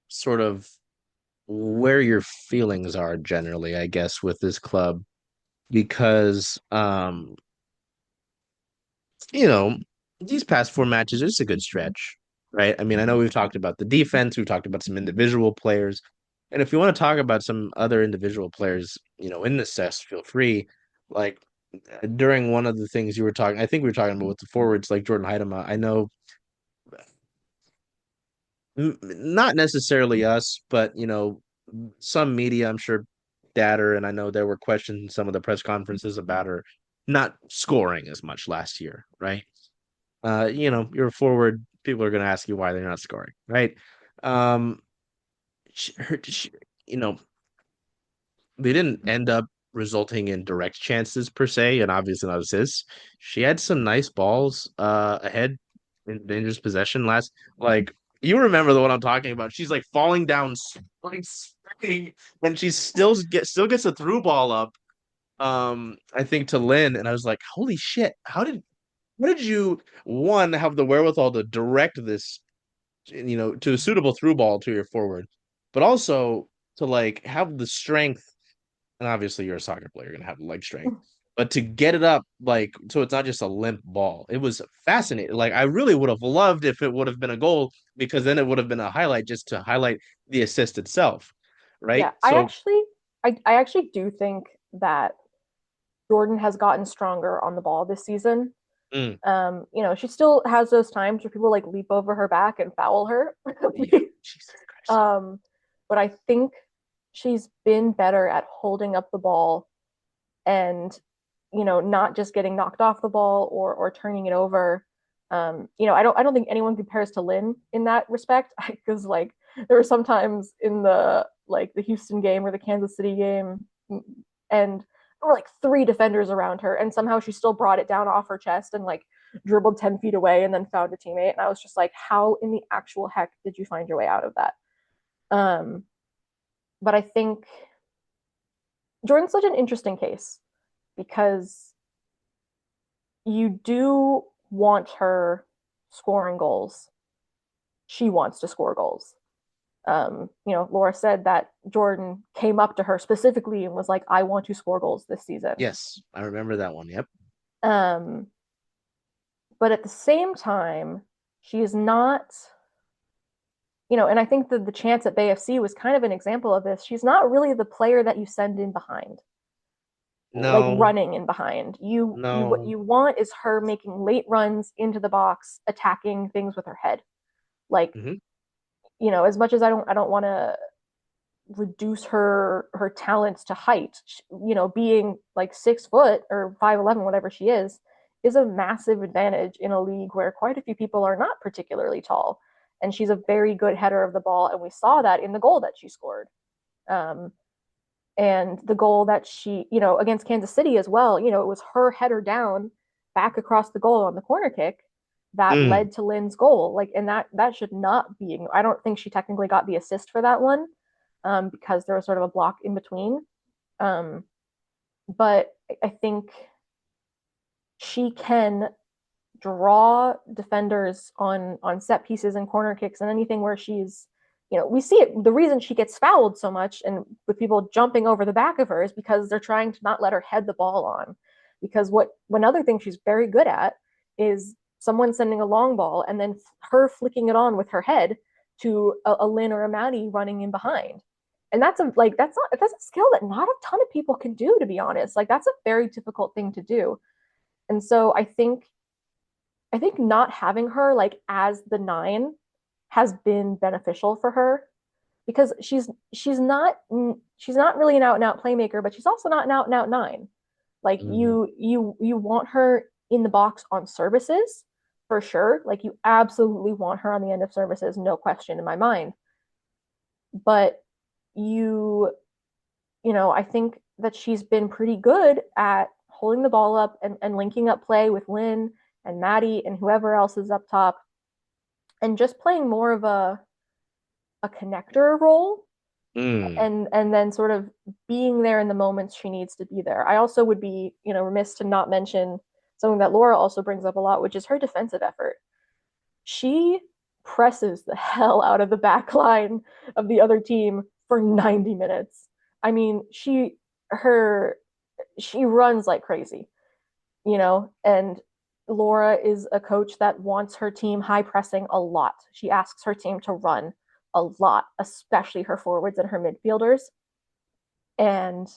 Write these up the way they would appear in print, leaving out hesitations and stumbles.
sort of where your feelings are generally, I guess, with this club because you know, these past four matches, it's a good stretch, right? I mean, I know we've talked about the defense, we've talked about some individual players, and if you want to talk about some other individual players, in this test, feel free. Like during one of the things you were talking, I think we were talking about with the forwards, like Jordyn Huitema. I know not necessarily us, but some media, I'm sure, data, and I know there were questions in some of the press conferences about her not scoring as much last year, right? You're a forward. People are going to ask you why they're not scoring, right? Um, she, you know, they didn't end up resulting in direct chances per se, and obviously not assists. She had some nice balls ahead in dangerous possession last. Like you remember the one I'm talking about? She's like falling down, like sprinting, and she still gets a through ball up. I think to Lynn, and I was like, holy shit! How did you one have the wherewithal to direct this, to a suitable through ball to your forward, but also to like have the strength, and obviously you're a soccer player, you're gonna have leg strength, but to get it up like so it's not just a limp ball. It was fascinating. Like I really would have loved if it would have been a goal because then it would have been a highlight just to highlight the assist itself, Yeah, right? So I actually do think that Jordyn has gotten stronger on the ball this season. mm, She still has those times where people like leap over her back and foul her. yeah, Jesus Christ. um, but I think she's been better at holding up the ball and not just getting knocked off the ball or turning it over. I don't think anyone compares to Lynn in that respect because like there were some times in the Houston game or the Kansas City game, and there were like three defenders around her, and somehow she still brought it down off her chest and like dribbled 10 feet away and then found a teammate. And I was just like, how in the actual heck did you find your way out of that? Um, but I think Jordan's such an interesting case because you do want her scoring goals. She wants to score goals. Laura said that Jordyn came up to her specifically and was like, I want to score goals this season. Yes, I remember that one. Yep. Um, but at the same time, she is not, and I think that the chance at Bay FC was kind of an example of this. She's not really the player that you send in behind, like No, running in behind. You what no. you want is her making late runs into the box, attacking things with her head. Like, Hmm. as much as I don't want to reduce her talents to height, being like 6 foot or 5'11", whatever she is a massive advantage in a league where quite a few people are not particularly tall. And she's a very good header of the ball, and we saw that in the goal that she scored. Um, and the goal that she, against Kansas City as well, it was her header down back across the goal on the corner kick that Mm. led to Lynn's goal. Like, and that should not be. I don't think she technically got the assist for that one, because there was sort of a block in between. Um, but I think she can draw defenders on set pieces and corner kicks and anything where she's, we see it. The reason she gets fouled so much and with people jumping over the back of her is because they're trying to not let her head the ball on. Because one other thing she's very good at is someone sending a long ball and then her flicking it on with her head to a Lynn or a Maddie running in behind. And that's a skill that not a ton of people can do, to be honest. Like that's a very difficult thing to do. And so I think not having her like as the nine has been beneficial for her because she's not really an out and out playmaker, but she's also not an out and out nine. Like Mm. you want her in the box on services for sure. Like you absolutely want her on the end of services, no question in my mind. But you I think that she's been pretty good at holding the ball up and linking up play with Lynn and Maddie and whoever else is up top and just playing more of a connector role Mm. and then sort of being there in the moments she needs to be there. I also would be, remiss to not mention something that Laura also brings up a lot, which is her defensive effort. She presses the hell out of the back line of the other team for 90 minutes. I mean, her she runs like crazy, and Laura is a coach that wants her team high pressing a lot. She asks her team to run a lot, especially her forwards and her midfielders. And,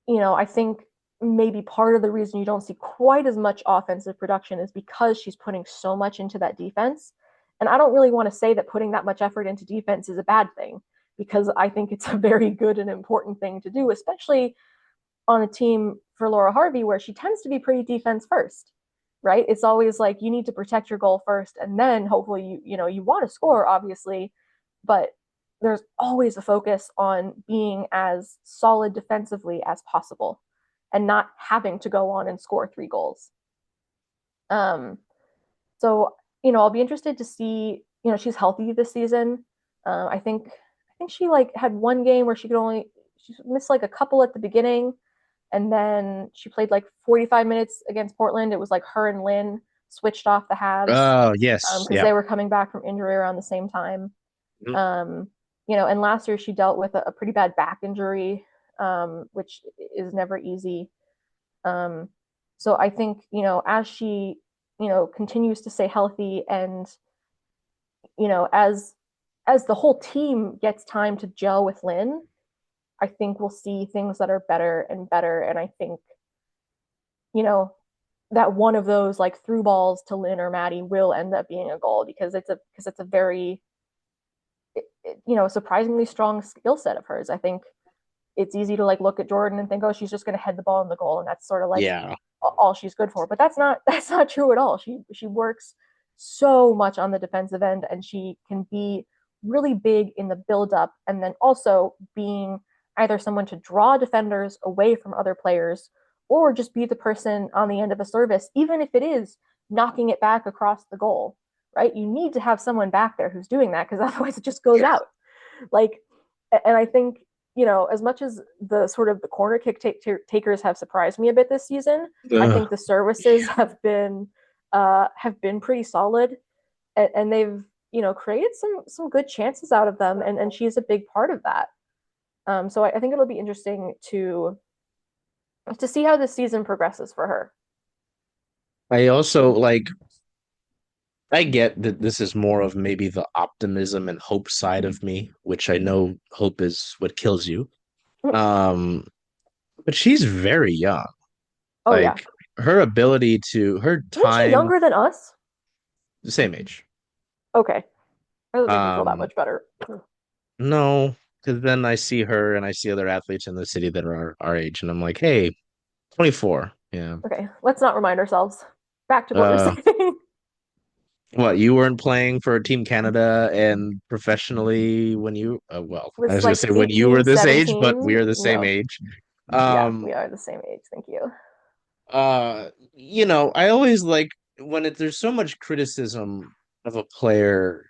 I think maybe part of the reason you don't see quite as much offensive production is because she's putting so much into that defense. And I don't really want to say that putting that much effort into defense is a bad thing, because I think it's a very good and important thing to do, especially on a team for Laura Harvey where she tends to be pretty defense first, right? It's always like you need to protect your goal first, and then hopefully you want to score, obviously, but there's always a focus on being as solid defensively as possible and not having to go on and score 3 goals. Um, so I'll be interested to see. She's healthy this season. I think she like had one game where she missed like a couple at the beginning, and then she played like 45 minutes against Portland. It was like her and Lynn switched off the halves Oh, yes. because Yeah. they were coming back from injury around the same time. Mhm. Um, and last year she dealt with a pretty bad back injury, which is never easy. Um, so I think, as she, continues to stay healthy, and, as the whole team gets time to gel with Lynn, I think we'll see things that are better and better. And I think, you know, that one of those like through balls to Lynn or Maddie will end up being a goal, because it's a very surprisingly strong skill set of hers. I think it's easy to like look at Jordyn and think, oh, she's just going to head the ball in the goal, and that's sort of like Yeah. all she's good for. But that's not true at all. She works so much on the defensive end, and she can be really big in the build up, and then also being either someone to draw defenders away from other players, or just be the person on the end of a service, even if it is knocking it back across the goal. Right? You need to have someone back there who's doing that, because otherwise it just goes Yeah. out. Like, and I think, as much as the sort of the corner kick takers have surprised me a bit this season, I Ugh. think the services have been pretty solid, and they've created some good chances out of them, and she's a big part of that. So I think it'll be interesting to see how this season progresses for her. I also like I get that this is more of maybe the optimism and hope side of me, which I know hope is what kills you. Um, but she's very young. Oh yeah, Like her isn't she time, younger than us? the same age. Okay, that doesn't make me feel that Um, much better. no, because then I see her and I see other athletes in the city that are our age, and I'm like, hey, 24. Yeah. Okay, let's not remind ourselves. Back to what we were Uh, saying. what, you weren't playing for Team Canada and professionally when well, I Was was gonna like say when you 18, were this age, but 17. we are the same No, age. yeah, Um, we are the same age. Thank you. I always like when there's so much criticism of a player,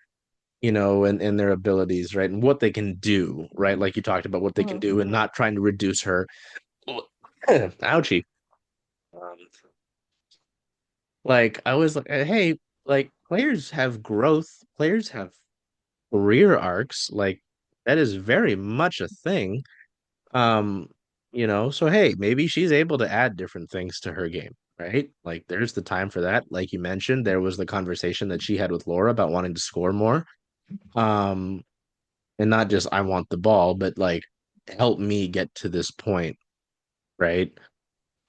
and their abilities, right? And what they can do, right? Like you talked about what they can Hmm. do and not trying to reduce her. Ouchie. Um, like I was like, hey, like players have growth, players have career arcs, like that is very much a thing. Um, so hey, maybe she's able to add different things to her game, right? Like there's the time for that. Like you mentioned, there was the conversation that she had with Laura about wanting to score more. Um, and not just I want the ball, but like help me get to this point, right?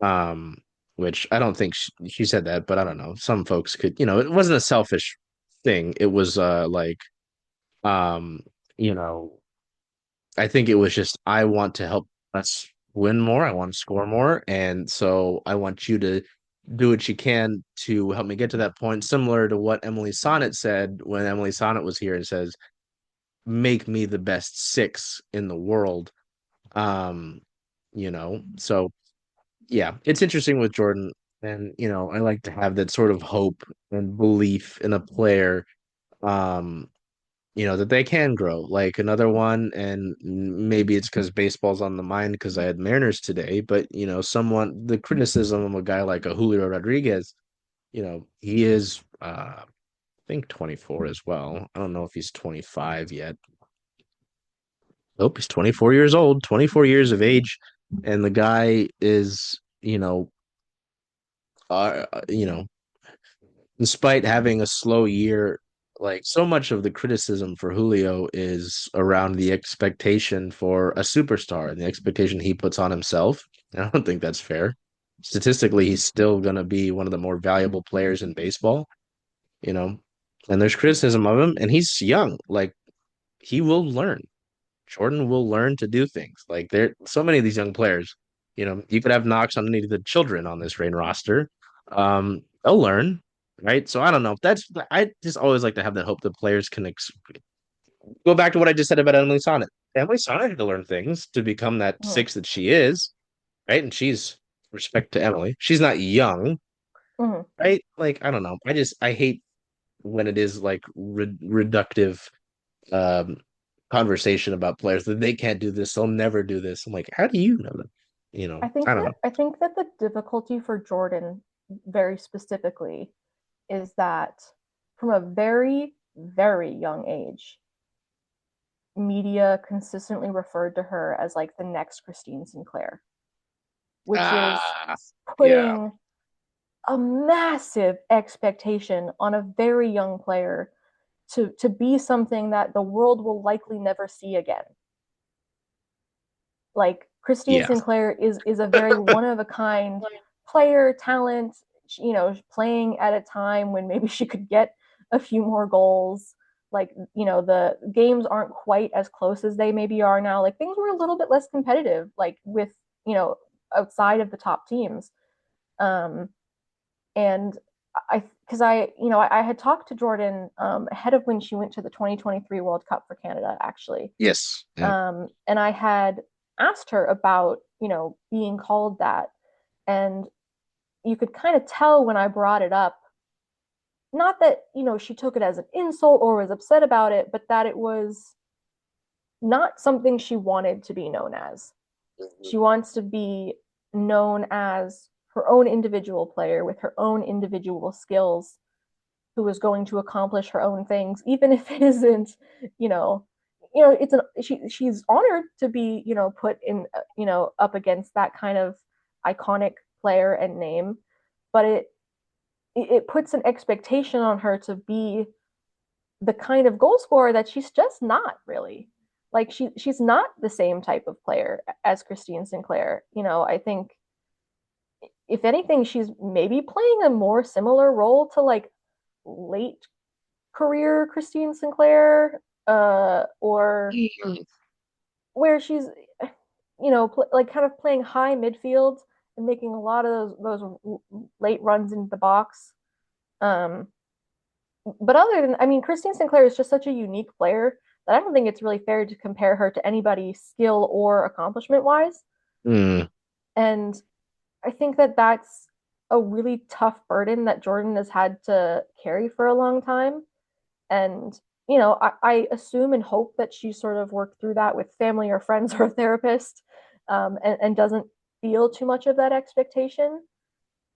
Um, which I don't think she said that, but I don't know. Some folks could, it wasn't a selfish thing. It was like um, you know, I think it was just I want to help us win more. I want to score more, and so I want you to do what you can to help me get to that point. Similar to what Emily Sonnet said when Emily Sonnet was here and says, "Make me the best six in the world." Um, so yeah, it's interesting with Jordyn, and I like to have that sort of hope and belief in a player. Um, that they can grow. Like another one, and maybe it's because baseball's on the mind because I had Mariners today, but the criticism of a guy like a Julio Rodriguez, he is think 24 as well. I don't know if he's 25 yet. Nope, he's 24 years old, 24 years of age, and the guy is, you know, despite having a slow year, like so much of the criticism for Julio is around the expectation for a superstar and the expectation he puts on himself. I don't think that's fair. Statistically, he's still going to be one of the more valuable players in baseball, you know, and there's criticism of him, and he's young. Like, he will learn. Jordyn will learn to do things. Like, there, so many of these young players, you could have knocks on any of the children on this Reign roster. They'll learn, right? So I don't know. I just always like to have that hope that players can go back to what I just said about Emily Sonnet. Emily Sonnet had to learn things to become that Mm-hmm. six that she is, right? And she's, respect to Emily, she's not young, Mm-hmm. right? Like, I don't know. I hate when it is like reductive um conversation about players that they can't do this, they'll never do this. I'm like, how do you know that? I don't know. I think that the difficulty for Jordyn very specifically is that from a very, very young age, media consistently referred to her as like the next Christine Sinclair, which is Ah, yeah, putting a massive expectation on a very young player to be something that the world will likely never see again. Like Christine yeah, Sinclair is a very one of a kind player, talent, playing at a time when maybe she could get a few more goals. Like, the games aren't quite as close as they maybe are now. Like things were a little bit less competitive, like with, outside of the top teams. Um, and because I had talked to Jordyn ahead of when she went to the 2023 World Cup for Canada, actually. yes, yeah. And I had asked her about, being called that. And you could kind of tell when I brought it up, not that, she took it as an insult or was upset about it, but that it was not something she wanted to be known as. She wants to be known as her own individual player with her own individual skills who is going to accomplish her own things, even if it isn't, you know, it's she's honored to be, put in, up against that kind of iconic player and name, but it puts an expectation on her to be the kind of goal scorer that she's just not really. Like she's not the same type of player as Christine Sinclair. I think if anything, she's maybe playing a more similar role to like late career Christine Sinclair, or where she's, like kind of playing high midfield and making a lot of those late runs into the box. Um, but other than, I mean, Christine Sinclair is just such a unique player that I don't think it's really fair to compare her to anybody skill or accomplishment wise. Mm, And I think that that's a really tough burden that Jordyn has had to carry for a long time. And, I assume and hope that she sort of worked through that with family or friends or a therapist, and doesn't feel too much of that expectation.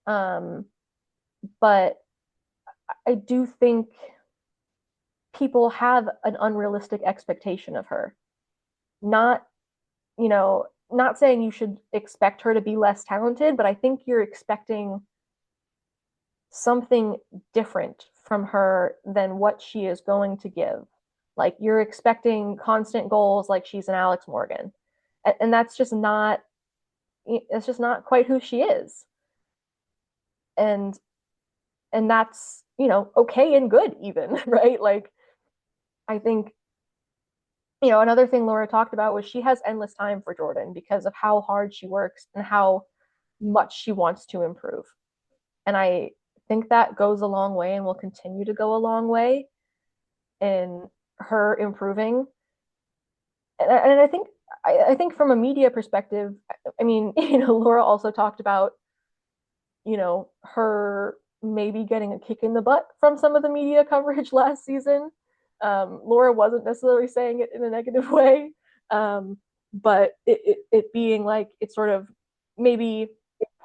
Um, but I do think people have an unrealistic expectation of her. Not, not saying you should expect her to be less talented, but I think you're expecting something different from her than what she is going to give. Like you're expecting constant goals like she's an Alex Morgan. And that's just not quite who she is. And that's, okay and good even, right? Like I think, another thing Laura talked about was she has endless time for Jordyn because of how hard she works and how much she wants to improve. And I think that goes a long way and will continue to go a long way in her improving. And I think from a media perspective, I mean, Laura also talked about, her maybe getting a kick in the butt from some of the media coverage last season. Laura wasn't necessarily saying it in a negative way, but it being like it sort of maybe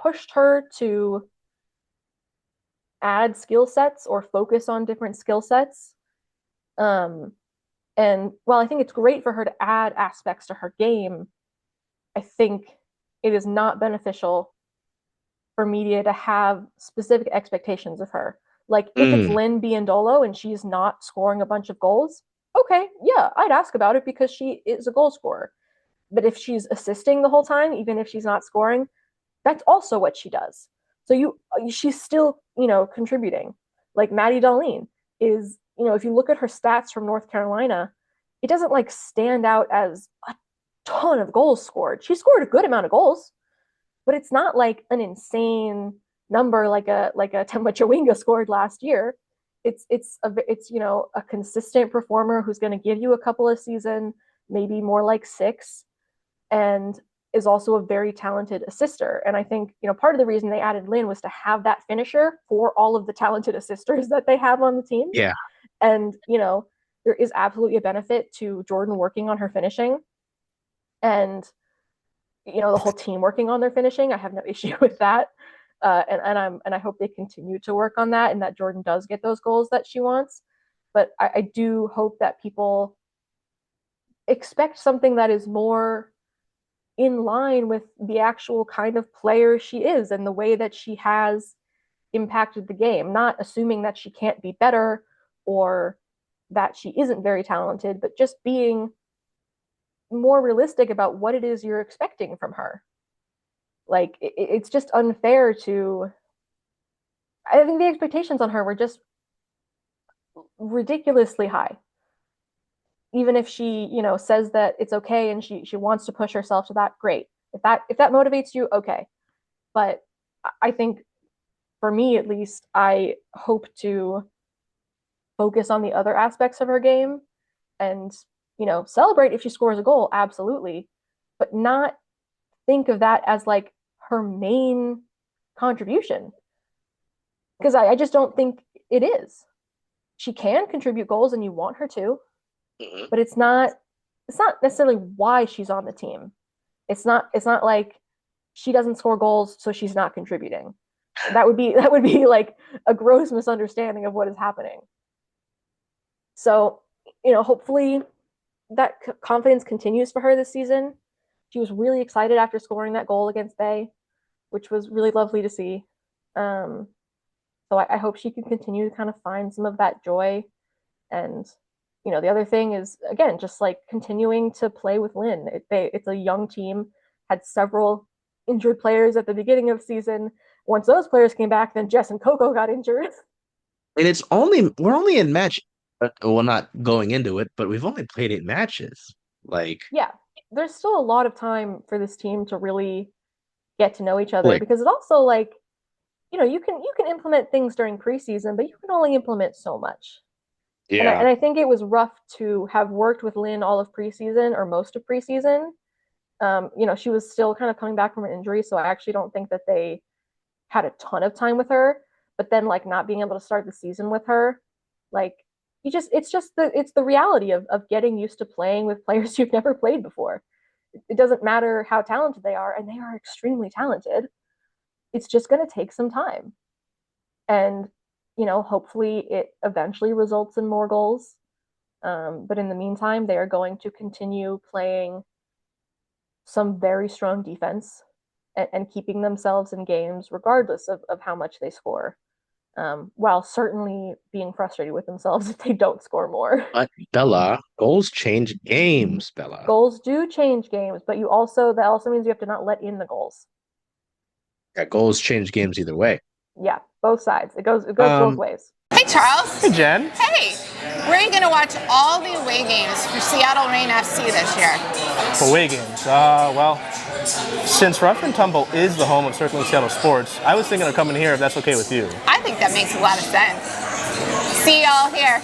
pushed her to add skill sets or focus on different skill sets. And while I think it's great for her to add aspects to her game, I think it is not beneficial for media to have specific expectations of her. Like if it's Mm, Lynn Biondolo and she's not scoring a bunch of goals, okay, yeah, I'd ask about it because she is a goal scorer. But if she's assisting the whole time, even if she's not scoring, that's also what she does. So she's still, contributing. Like Maddie Darlene is, if you look at her stats from North Carolina, it doesn't like stand out as a ton of goals scored. She scored a good amount of goals, but it's not like an insane number like a Temba Chawinga scored last year. It's a consistent performer who's going to give you a couple of season, maybe more like 6, and is also a very talented assister. And I think, part of the reason they added Lynn was to have that finisher for all of the talented assisters that they have on the team. yeah. And, there is absolutely a benefit to Jordyn working on her finishing and, the whole team working on their finishing. I have no issue with that. And I hope they continue to work on that and that Jordyn does get those goals that she wants. But I do hope that people expect something that is more in line with the actual kind of player she is and the way that she has impacted the game, not assuming that she can't be better or that she isn't very talented, but just being more realistic about what it is you're expecting from her. Like, it's just unfair to. I think the expectations on her were just ridiculously high. Even if she, says that it's okay and she wants to push herself to that, great. If that motivates you, okay. But I think for me at least, I hope to focus on the other aspects of her game and, celebrate if she scores a goal, absolutely, but not think of that as like her main contribution. Because I just don't think it is. She can contribute goals and you want her to, but it's not necessarily why she's on the team. It's not like she doesn't score goals, so she's not contributing. That would be like a gross misunderstanding of what is happening. So, hopefully that confidence continues for her this season. She was really excited after scoring that goal against Bay, which was really lovely to see. So I hope she can continue to kind of find some of that joy. And, the other thing is, again, just like continuing to play with Lynn. It's a young team, had several injured players at the beginning of the season. Once those players came back, then Jess and Coco got injured. And we're only in match, well, not going into it, but we've only played 8 matches. Like, Yeah, there's still a lot of time for this team to really get to know each other click. because it also like, you can implement things during preseason, but you can only implement so much. And Yeah. I think it was rough to have worked with Lynn all of preseason or most of preseason. She was still kind of coming back from an injury, so I actually don't think that they had a ton of time with her. But then, like, not being able to start the season with her, like, it's the reality of getting used to playing with players you've never played before. It doesn't matter how talented they are, and they are extremely talented. It's just going to take some time, and hopefully it eventually results in more goals. But in the meantime, they are going to continue playing some very strong defense and keeping themselves in games regardless of how much they score, while certainly being frustrated with themselves if they don't score more. But Bella, goals change games, Bella. Goals do change games, but that also means you have to not let in the goals. Yeah, goals change games either way. Yeah, both sides. It goes both Um, ways. Hey, Charles. hey Jen. Hey, we're going to watch all the away games for Seattle Reign FC this year. Away games. Well, since Rough and Tumble is the home of Circling Seattle Sports, I was thinking of coming here if that's okay with you. I think that makes a lot of sense. See y'all here.